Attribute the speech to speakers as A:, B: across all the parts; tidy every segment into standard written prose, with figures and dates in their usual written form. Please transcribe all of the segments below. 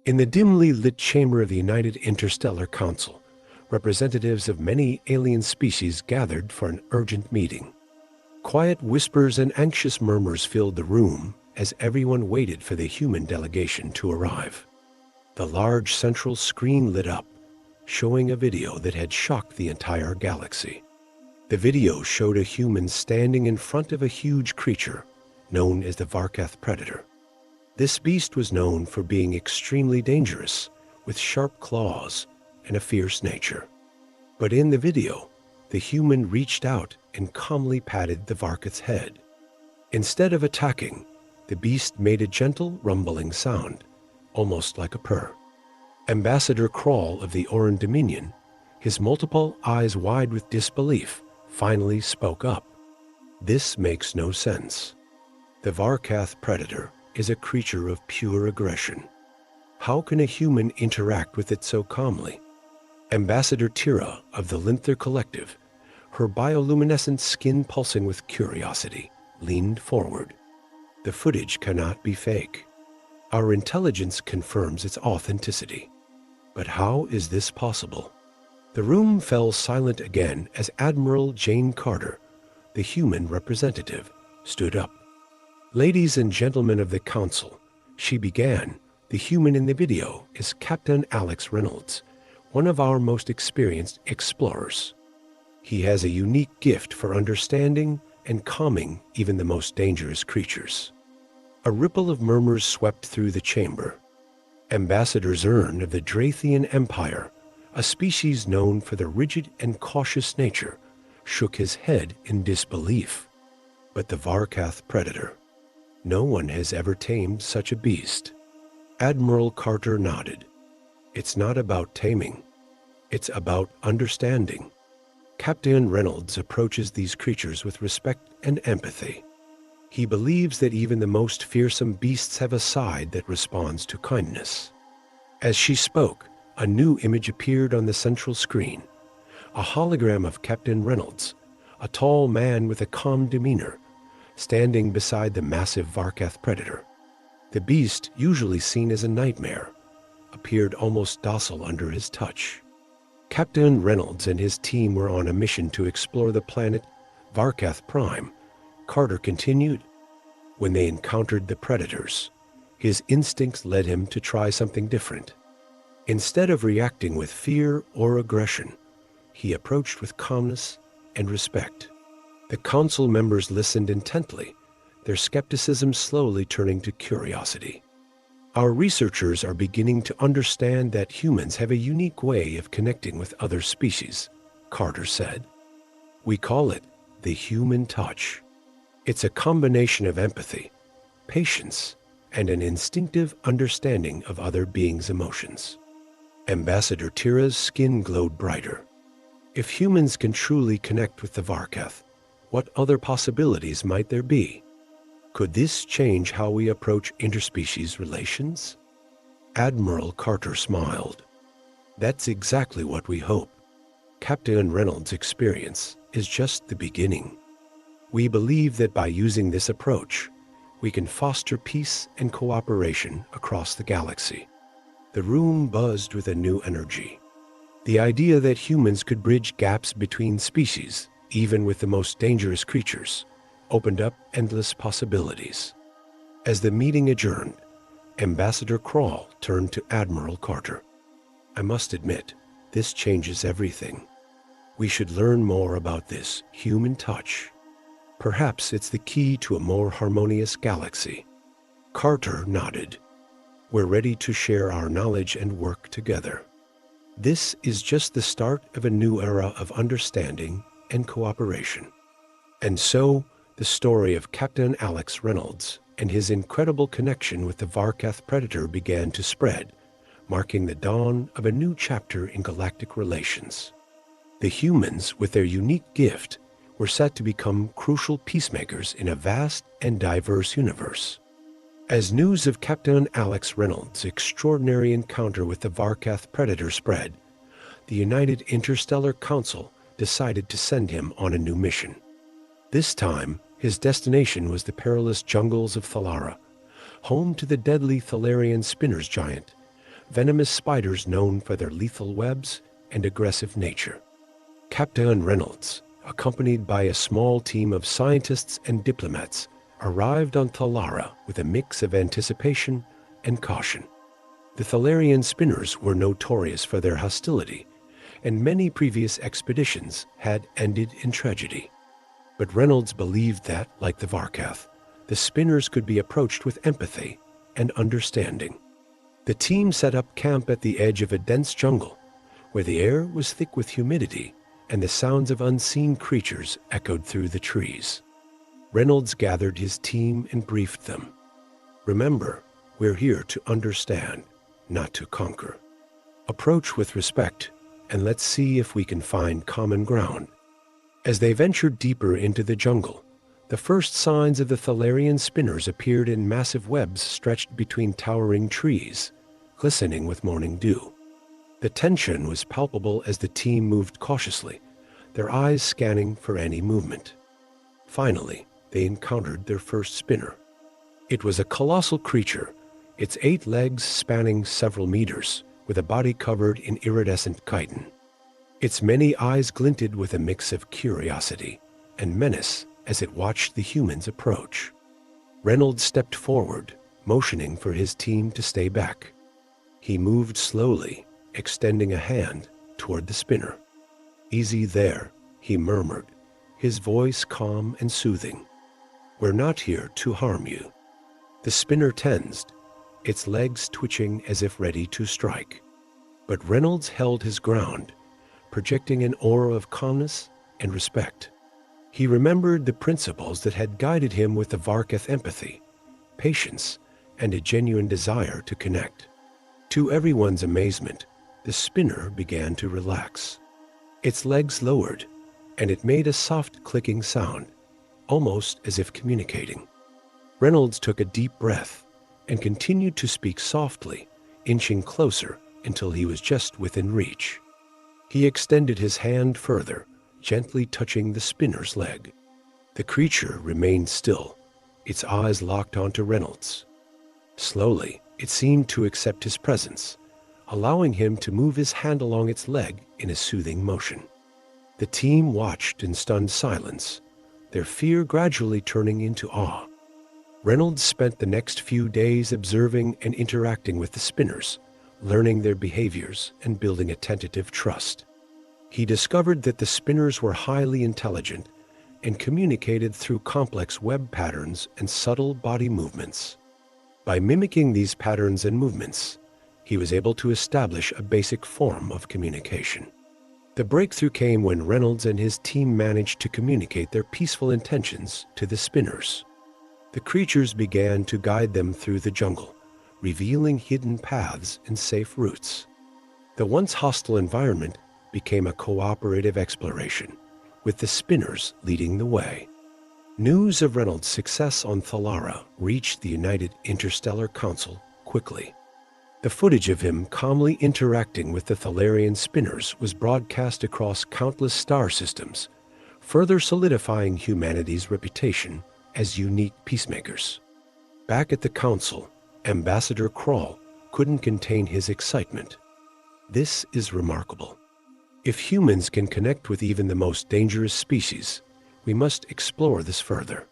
A: In the dimly lit chamber of the United Interstellar Council, representatives of many alien species gathered for an urgent meeting. Quiet whispers and anxious murmurs filled the room as everyone waited for the human delegation to arrive. The large central screen lit up, showing a video that had shocked the entire galaxy. The video showed a human standing in front of a huge creature known as the Varkath Predator. This beast was known for being extremely dangerous, with sharp claws and a fierce nature. But in the video, the human reached out and calmly patted the Varkath's head. Instead of attacking, the beast made a gentle rumbling sound, almost like a purr. Ambassador Kral of the Oran Dominion, his multiple eyes wide with disbelief, finally spoke up. This makes no sense. The Varkath Predator is a creature of pure aggression. How can a human interact with it so calmly? Ambassador Tira of the Linther Collective, her bioluminescent skin pulsing with curiosity, leaned forward. The footage cannot be fake. Our intelligence confirms its authenticity. But how is this possible? The room fell silent again as Admiral Jane Carter, the human representative, stood up. Ladies and gentlemen of the council, she began, the human in the video is Captain Alex Reynolds, one of our most experienced explorers. He has a unique gift for understanding and calming even the most dangerous creatures. A ripple of murmurs swept through the chamber. Ambassador Zern of the Drathian Empire, a species known for their rigid and cautious nature, shook his head in disbelief. But the Varkath Predator, no one has ever tamed such a beast. Admiral Carter nodded. It's not about taming. It's about understanding. Captain Reynolds approaches these creatures with respect and empathy. He believes that even the most fearsome beasts have a side that responds to kindness. As she spoke, a new image appeared on the central screen. A hologram of Captain Reynolds, a tall man with a calm demeanor, standing beside the massive Varkath Predator. The beast, usually seen as a nightmare, appeared almost docile under his touch. Captain Reynolds and his team were on a mission to explore the planet Varkath Prime. Carter continued. When they encountered the predators, his instincts led him to try something different. Instead of reacting with fear or aggression, he approached with calmness and respect. The council members listened intently, their skepticism slowly turning to curiosity. Our researchers are beginning to understand that humans have a unique way of connecting with other species, Carter said. We call it the human touch. It's a combination of empathy, patience, and an instinctive understanding of other beings' emotions. Ambassador Tira's skin glowed brighter. If humans can truly connect with the Varkath, what other possibilities might there be? Could this change how we approach interspecies relations? Admiral Carter smiled. That's exactly what we hope. Captain Reynolds' experience is just the beginning. We believe that by using this approach, we can foster peace and cooperation across the galaxy. The room buzzed with a new energy. The idea that humans could bridge gaps between species, even with the most dangerous creatures, opened up endless possibilities. As the meeting adjourned, Ambassador Kral turned to Admiral Carter. I must admit, this changes everything. We should learn more about this human touch. Perhaps it's the key to a more harmonious galaxy. Carter nodded. We're ready to share our knowledge and work together. This is just the start of a new era of understanding and cooperation. And so, the story of Captain Alex Reynolds and his incredible connection with the Varkath Predator began to spread, marking the dawn of a new chapter in galactic relations. The humans, with their unique gift, were set to become crucial peacemakers in a vast and diverse universe. As news of Captain Alex Reynolds' extraordinary encounter with the Varkath Predator spread, the United Interstellar Council decided to send him on a new mission. This time, his destination was the perilous jungles of Thalara, home to the deadly Thalarian Spinners giant, venomous spiders known for their lethal webs and aggressive nature. Captain Reynolds, accompanied by a small team of scientists and diplomats, arrived on Thalara with a mix of anticipation and caution. The Thalarian Spinners were notorious for their hostility, and many previous expeditions had ended in tragedy. But Reynolds believed that, like the Varkath, the Spinners could be approached with empathy and understanding. The team set up camp at the edge of a dense jungle, where the air was thick with humidity and the sounds of unseen creatures echoed through the trees. Reynolds gathered his team and briefed them. "Remember, we're here to understand, not to conquer. Approach with respect, and let's see if we can find common ground." As they ventured deeper into the jungle, the first signs of the Thalarian Spinners appeared in massive webs stretched between towering trees, glistening with morning dew. The tension was palpable as the team moved cautiously, their eyes scanning for any movement. Finally, they encountered their first spinner. It was a colossal creature, its 8 legs spanning several meters, with a body covered in iridescent chitin. Its many eyes glinted with a mix of curiosity and menace as it watched the humans approach. Reynolds stepped forward, motioning for his team to stay back. He moved slowly, extending a hand toward the spinner. "Easy there," he murmured, his voice calm and soothing. "We're not here to harm you." The spinner tensed, its legs twitching as if ready to strike. But Reynolds held his ground, projecting an aura of calmness and respect. He remembered the principles that had guided him with the Varkath: empathy, patience, and a genuine desire to connect. To everyone's amazement, the spinner began to relax. Its legs lowered, and it made a soft clicking sound, almost as if communicating. Reynolds took a deep breath and continued to speak softly, inching closer until he was just within reach. He extended his hand further, gently touching the spinner's leg. The creature remained still, its eyes locked onto Reynolds. Slowly, it seemed to accept his presence, allowing him to move his hand along its leg in a soothing motion. The team watched in stunned silence, their fear gradually turning into awe. Reynolds spent the next few days observing and interacting with the spinners, learning their behaviors and building a tentative trust. He discovered that the spinners were highly intelligent and communicated through complex web patterns and subtle body movements. By mimicking these patterns and movements, he was able to establish a basic form of communication. The breakthrough came when Reynolds and his team managed to communicate their peaceful intentions to the spinners. The creatures began to guide them through the jungle, revealing hidden paths and safe routes. The once hostile environment became a cooperative exploration, with the spinners leading the way. News of Reynolds' success on Thalara reached the United Interstellar Council quickly. The footage of him calmly interacting with the Thalarian Spinners was broadcast across countless star systems, further solidifying humanity's reputation as unique peacemakers. Back at the Council, Ambassador Krall couldn't contain his excitement. "This is remarkable. If humans can connect with even the most dangerous species, we must explore this further.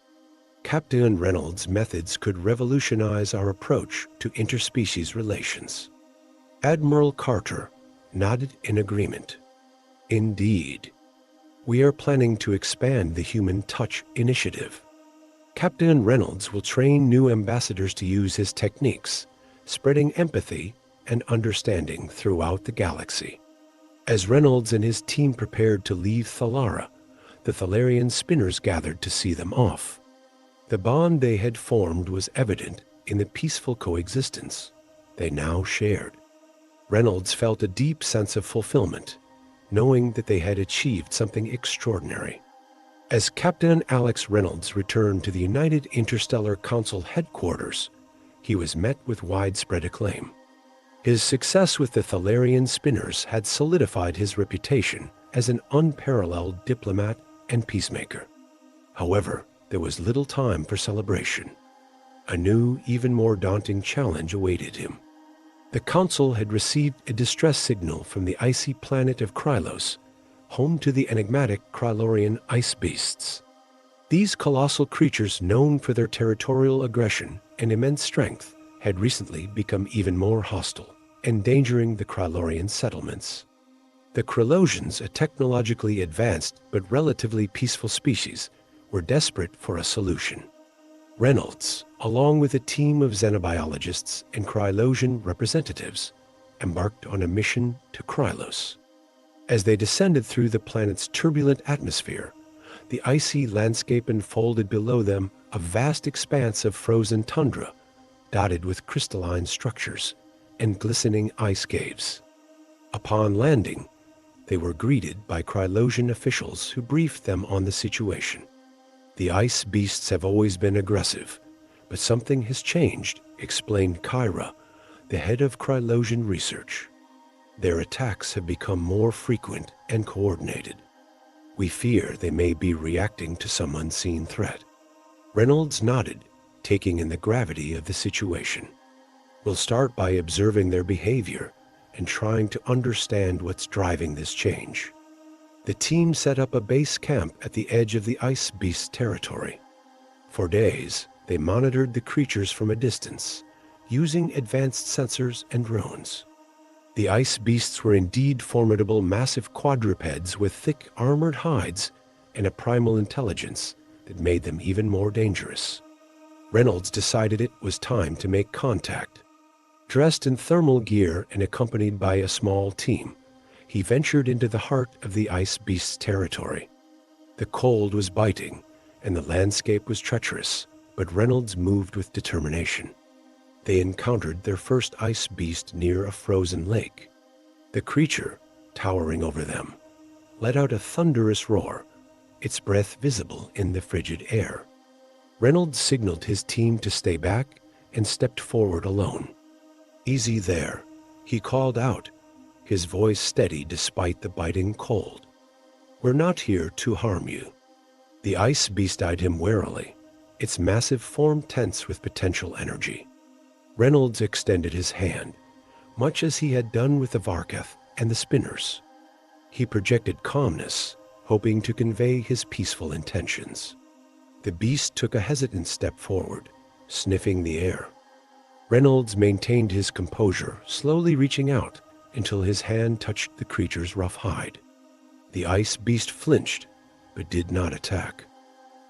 A: Captain Reynolds' methods could revolutionize our approach to interspecies relations." Admiral Carter nodded in agreement. "Indeed. We are planning to expand the Human Touch Initiative. Captain Reynolds will train new ambassadors to use his techniques, spreading empathy and understanding throughout the galaxy." As Reynolds and his team prepared to leave Thalara, the Thalarian Spinners gathered to see them off. The bond they had formed was evident in the peaceful coexistence they now shared. Reynolds felt a deep sense of fulfillment, knowing that they had achieved something extraordinary. As Captain Alex Reynolds returned to the United Interstellar Council headquarters, he was met with widespread acclaim. His success with the Thalarian Spinners had solidified his reputation as an unparalleled diplomat and peacemaker. However, there was little time for celebration. A new, even more daunting challenge awaited him. The Council had received a distress signal from the icy planet of Krylos, home to the enigmatic Thalarian ice beasts. These colossal creatures, known for their territorial aggression and immense strength, had recently become even more hostile, endangering the Thalarian settlements. The Krylosians, a technologically advanced but relatively peaceful species, were desperate for a solution. Reynolds, along with a team of xenobiologists and Krylosian representatives, embarked on a mission to Krylos. As they descended through the planet's turbulent atmosphere, the icy landscape unfolded below them, a vast expanse of frozen tundra, dotted with crystalline structures and glistening ice caves. Upon landing, they were greeted by Krylosian officials who briefed them on the situation. The ice beasts have always been aggressive, but something has changed, explained Kyra, the head of Krylosian research. Their attacks have become more frequent and coordinated. We fear they may be reacting to some unseen threat. Reynolds nodded, taking in the gravity of the situation. We'll start by observing their behavior and trying to understand what's driving this change. The team set up a base camp at the edge of the ice beast territory. For days, they monitored the creatures from a distance, using advanced sensors and drones. The ice beasts were indeed formidable, massive quadrupeds with thick armored hides and a primal intelligence that made them even more dangerous. Reynolds decided it was time to make contact. Dressed in thermal gear and accompanied by a small team, he ventured into the heart of the ice beast's territory. The cold was biting, and the landscape was treacherous, but Reynolds moved with determination. They encountered their first ice beast near a frozen lake. The creature, towering over them, let out a thunderous roar, its breath visible in the frigid air. Reynolds signaled his team to stay back and stepped forward alone. "Easy there," he called out, his voice steady despite the biting cold. "We're not here to harm you." The ice beast eyed him warily, its massive form tense with potential energy. Reynolds extended his hand, much as he had done with the Varketh and the Spinners. He projected calmness, hoping to convey his peaceful intentions. The beast took a hesitant step forward, sniffing the air. Reynolds maintained his composure, slowly reaching out until his hand touched the creature's rough hide. The ice beast flinched, but did not attack.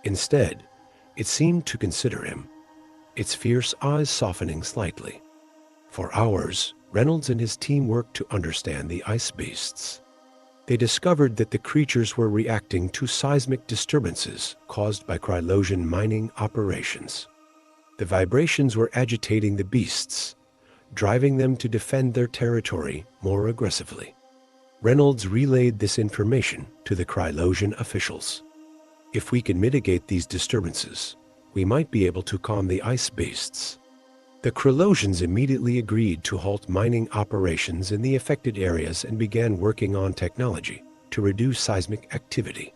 A: Instead, it seemed to consider him, its fierce eyes softening slightly. For hours, Reynolds and his team worked to understand the ice beasts. They discovered that the creatures were reacting to seismic disturbances caused by Krylosian mining operations. The vibrations were agitating the beasts, driving them to defend their territory more aggressively. Reynolds relayed this information to the Krylosian officials. "If we can mitigate these disturbances, we might be able to calm the ice beasts." The Krylosians immediately agreed to halt mining operations in the affected areas and began working on technology to reduce seismic activity.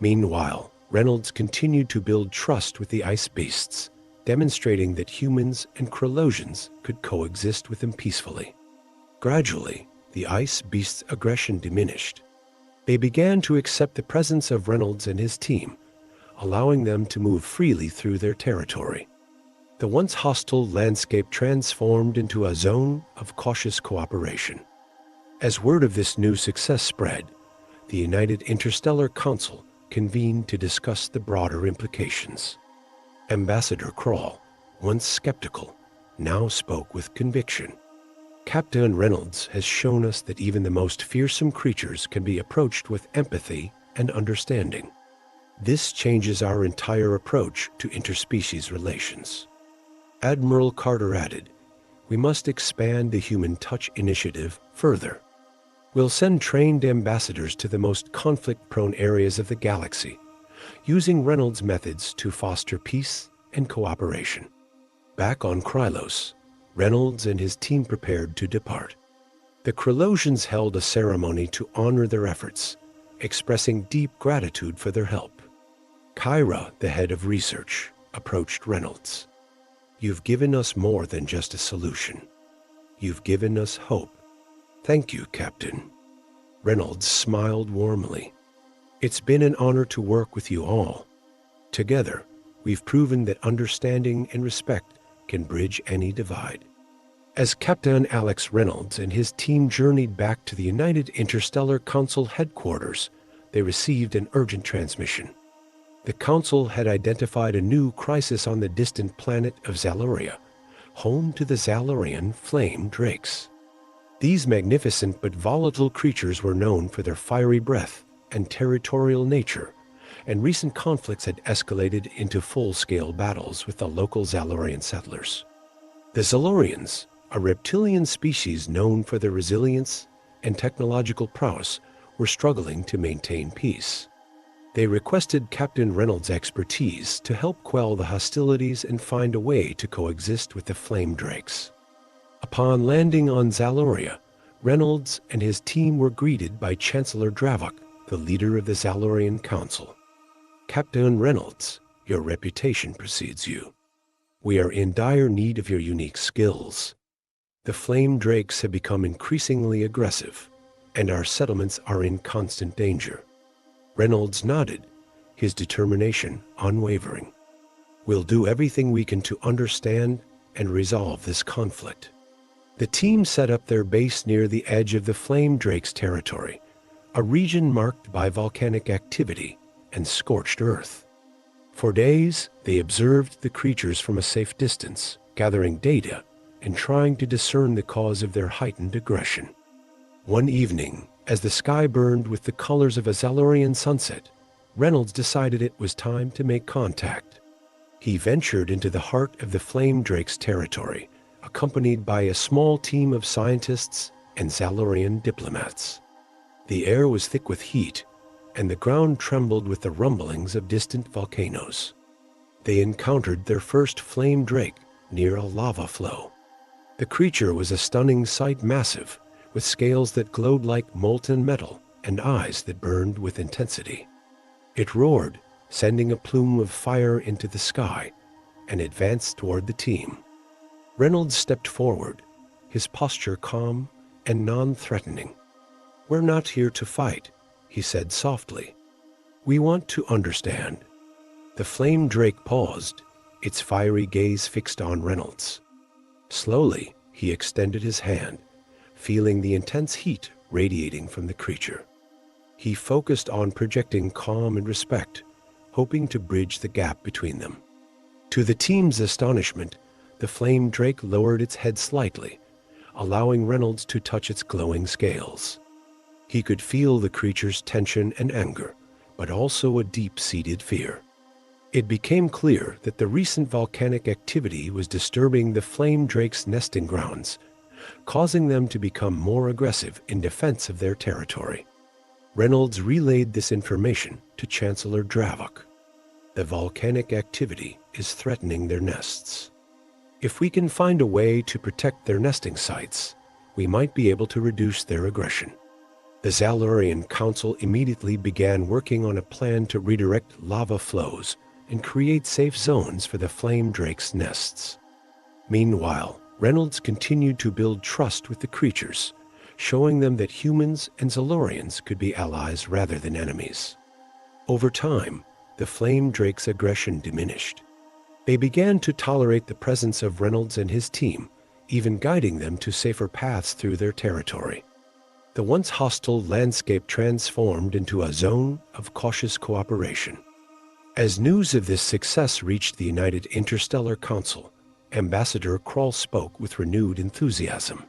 A: Meanwhile, Reynolds continued to build trust with the ice beasts, demonstrating that humans and Krylosians could coexist with them peacefully. Gradually, the ice beasts' aggression diminished. They began to accept the presence of Reynolds and his team, allowing them to move freely through their territory. The once hostile landscape transformed into a zone of cautious cooperation. As word of this new success spread, the United Interstellar Council convened to discuss the broader implications. Ambassador Kroll, once skeptical, now spoke with conviction. "Captain Reynolds has shown us that even the most fearsome creatures can be approached with empathy and understanding. This changes our entire approach to interspecies relations." Admiral Carter added, "We must expand the Human Touch Initiative further. We'll send trained ambassadors to the most conflict-prone areas of the galaxy, using Reynolds' methods to foster peace and cooperation." Back on Krylos, Reynolds and his team prepared to depart. The Krylosians held a ceremony to honor their efforts, expressing deep gratitude for their help. Kyra, the head of research, approached Reynolds. "You've given us more than just a solution. You've given us hope. Thank you, Captain. Reynolds smiled warmly. It's been an honor to work with you all. Together, we've proven that understanding and respect can bridge any divide. As Captain Alex Reynolds and his team journeyed back to the United Interstellar Council headquarters, they received an urgent transmission. The Council had identified a new crisis on the distant planet of Zaloria, home to the Thalarian flame drakes. These magnificent but volatile creatures were known for their fiery breath and territorial nature, and recent conflicts had escalated into full-scale battles with the local Thalarian settlers. The Thalarians, a reptilian species known for their resilience and technological prowess, were struggling to maintain peace. They requested Captain Reynolds' expertise to help quell the hostilities and find a way to coexist with the flame drakes. Upon landing on Zaloria, Reynolds and his team were greeted by Chancellor Dravok, the leader of the Thalarian Council. Captain Reynolds, your reputation precedes you. We are in dire need of your unique skills. The flame drakes have become increasingly aggressive, and our settlements are in constant danger. Reynolds nodded, his determination unwavering. We'll do everything we can to understand and resolve this conflict. The team set up their base near the edge of the flame drake's territory, a region marked by volcanic activity and scorched earth. For days, they observed the creatures from a safe distance, gathering data and trying to discern the cause of their heightened aggression. One evening, as the sky burned with the colors of a Thalarian sunset, Reynolds decided it was time to make contact. He ventured into the heart of the flame drake's territory, accompanied by a small team of scientists and Thalarian diplomats. The air was thick with heat, and the ground trembled with the rumblings of distant volcanoes. They encountered their first flame drake near a lava flow. The creature was a stunning sight, massive, with scales that glowed like molten metal and eyes that burned with intensity. It roared, sending a plume of fire into the sky, and advanced toward the team. Reynolds stepped forward, his posture calm and non-threatening. "We're not here to fight," he said softly. "We want to understand." The flame drake paused, its fiery gaze fixed on Reynolds. Slowly, he extended his hand, feeling the intense heat radiating from the creature. He focused on projecting calm and respect, hoping to bridge the gap between them. To the team's astonishment, the flame drake lowered its head slightly, allowing Reynolds to touch its glowing scales. He could feel the creature's tension and anger, but also a deep-seated fear. It became clear that the recent volcanic activity was disturbing the flame drake's nesting grounds, causing them to become more aggressive in defense of their territory. Reynolds relayed this information to Chancellor Dravok. The volcanic activity is threatening their nests. If we can find a way to protect their nesting sites, we might be able to reduce their aggression. The Thalarian Council immediately began working on a plan to redirect lava flows and create safe zones for the flame drake's nests. Meanwhile, Reynolds continued to build trust with the creatures, showing them that humans and Thalarians could be allies rather than enemies. Over time, the flame drake's aggression diminished. They began to tolerate the presence of Reynolds and his team, even guiding them to safer paths through their territory. The once hostile landscape transformed into a zone of cautious cooperation. As news of this success reached the United Interstellar Council, Ambassador Kroll spoke with renewed enthusiasm.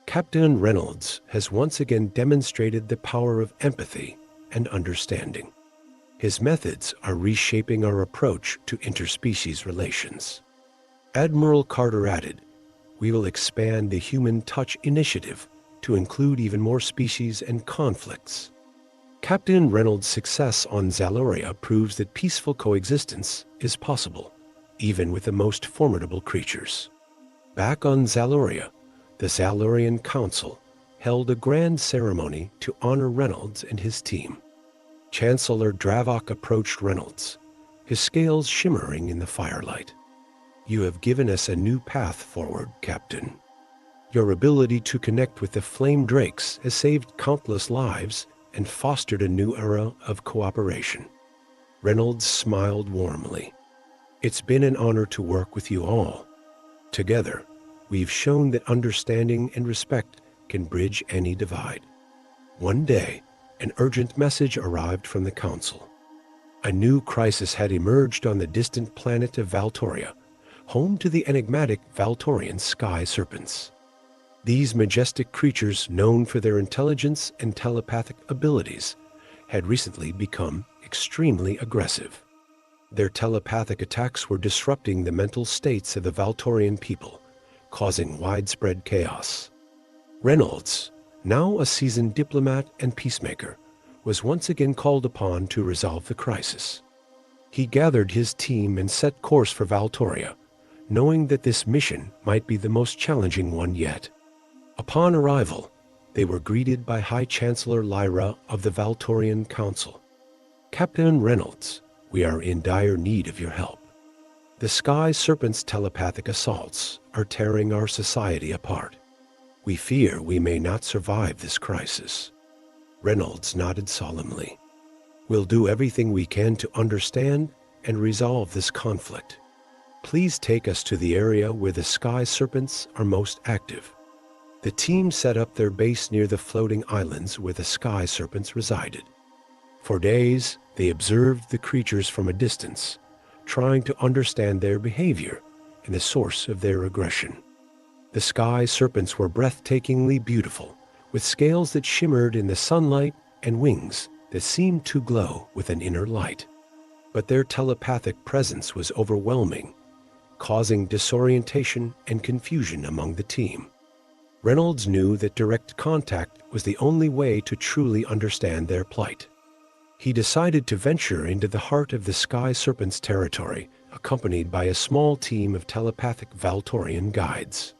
A: Captain Reynolds has once again demonstrated the power of empathy and understanding. His methods are reshaping our approach to interspecies relations. Admiral Carter added, "We will expand the Human Touch Initiative to include even more species and conflicts." Captain Reynolds' success on Zaloria proves that peaceful coexistence is possible, even with the most formidable creatures. Back on Zaloria, the Thalarian Council held a grand ceremony to honor Reynolds and his team. Chancellor Dravok approached Reynolds, his scales shimmering in the firelight. "You have given us a new path forward, Captain. Your ability to connect with the flame drakes has saved countless lives and fostered a new era of cooperation." Reynolds smiled warmly. "It's been an honor to work with you all. Together, we've shown that understanding and respect can bridge any divide." One day, an urgent message arrived from the Council. A new crisis had emerged on the distant planet of Valtoria, home to the enigmatic Valtorian Sky Serpents. These majestic creatures, known for their intelligence and telepathic abilities, had recently become extremely aggressive. Their telepathic attacks were disrupting the mental states of the Valtorian people, causing widespread chaos. Reynolds, now a seasoned diplomat and peacemaker, was once again called upon to resolve the crisis. He gathered his team and set course for Valtoria, knowing that this mission might be the most challenging one yet. Upon arrival, they were greeted by High Chancellor Lyra of the Valtorian Council. "Captain Reynolds, we are in dire need of your help. The Sky Serpents' telepathic assaults are tearing our society apart. We fear we may not survive this crisis." Reynolds nodded solemnly. "We'll do everything we can to understand and resolve this conflict. Please take us to the area where the Sky Serpents are most active." The team set up their base near the floating islands where the Sky Serpents resided. For days, they observed the creatures from a distance, trying to understand their behavior and the source of their aggression. The Sky Serpents were breathtakingly beautiful, with scales that shimmered in the sunlight and wings that seemed to glow with an inner light. But their telepathic presence was overwhelming, causing disorientation and confusion among the team. Reynolds knew that direct contact was the only way to truly understand their plight. He decided to venture into the heart of the Sky Serpents' territory, accompanied by a small team of telepathic Valtorian guides.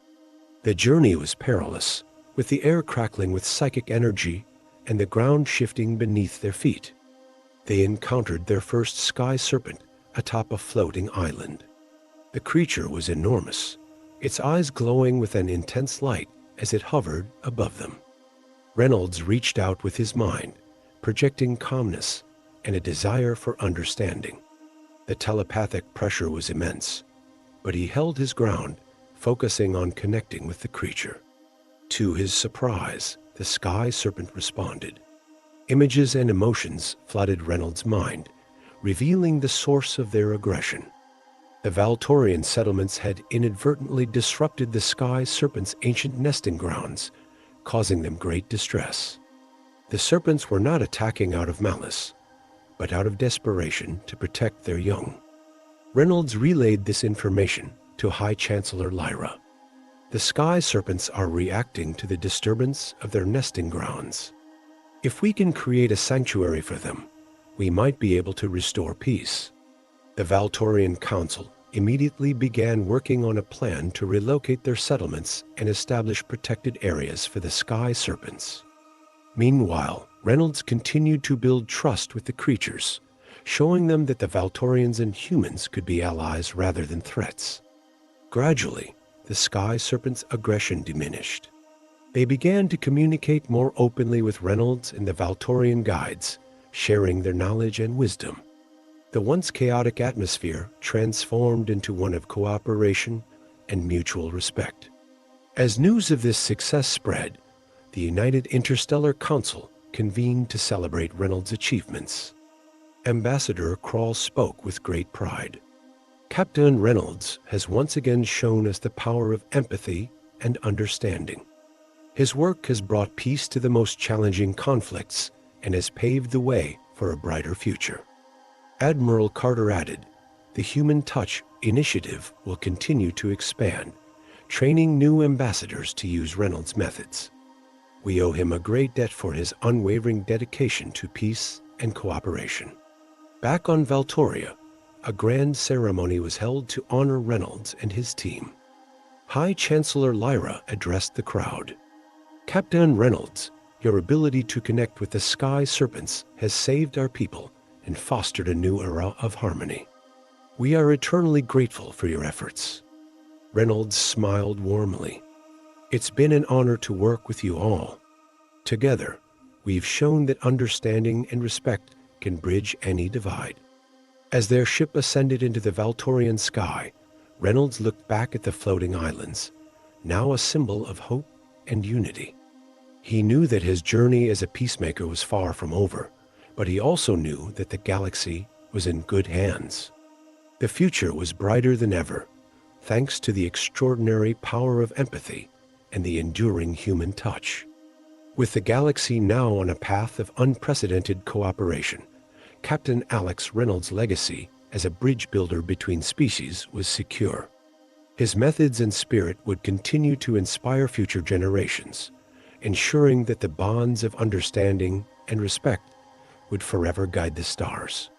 A: The journey was perilous, with the air crackling with psychic energy and the ground shifting beneath their feet. They encountered their first Sky Serpent atop a floating island. The creature was enormous, its eyes glowing with an intense light as it hovered above them. Reynolds reached out with his mind, projecting calmness and a desire for understanding. The telepathic pressure was immense, but he held his ground, focusing on connecting with the creature. To his surprise, the Sky Serpent responded. Images and emotions flooded Reynolds' mind, revealing the source of their aggression. The Valtorian settlements had inadvertently disrupted the Sky Serpents' ancient nesting grounds, causing them great distress. The serpents were not attacking out of malice, but out of desperation to protect their young. Reynolds relayed this information to High Chancellor Lyra. "The Sky Serpents are reacting to the disturbance of their nesting grounds. If we can create a sanctuary for them, we might be able to restore peace." The Valtorian Council immediately began working on a plan to relocate their settlements and establish protected areas for the Sky Serpents. Meanwhile, Reynolds continued to build trust with the creatures, showing them that the Valtorians and humans could be allies rather than threats. Gradually, the Sky Serpents' aggression diminished. They began to communicate more openly with Reynolds and the Valtorian guides, sharing their knowledge and wisdom. The once chaotic atmosphere transformed into one of cooperation and mutual respect. As news of this success spread, the United Interstellar Council convened to celebrate Reynolds' achievements. Ambassador Krall spoke with great pride. "Captain Reynolds has once again shown us the power of empathy and understanding. His work has brought peace to the most challenging conflicts and has paved the way for a brighter future." Admiral Carter added, "The Human Touch initiative will continue to expand, training new ambassadors to use Reynolds' methods. We owe him a great debt for his unwavering dedication to peace and cooperation." Back on Valtoria, a grand ceremony was held to honor Reynolds and his team. High Chancellor Lyra addressed the crowd. "Captain Reynolds, your ability to connect with the Sky Serpents has saved our people and fostered a new era of harmony. We are eternally grateful for your efforts." Reynolds smiled warmly. It's been an honor to work with you all. Together, we've shown that understanding and respect can bridge any divide. As their ship ascended into the Valtorian sky, Reynolds looked back at the floating islands, now a symbol of hope and unity. He knew that his journey as a peacemaker was far from over, but he also knew that the galaxy was in good hands. The future was brighter than ever, thanks to the extraordinary power of empathy and the enduring human touch. With the galaxy now on a path of unprecedented cooperation, Captain Alex Reynolds' legacy as a bridge builder between species was secure. His methods and spirit would continue to inspire future generations, ensuring that the bonds of understanding and respect would forever guide the stars.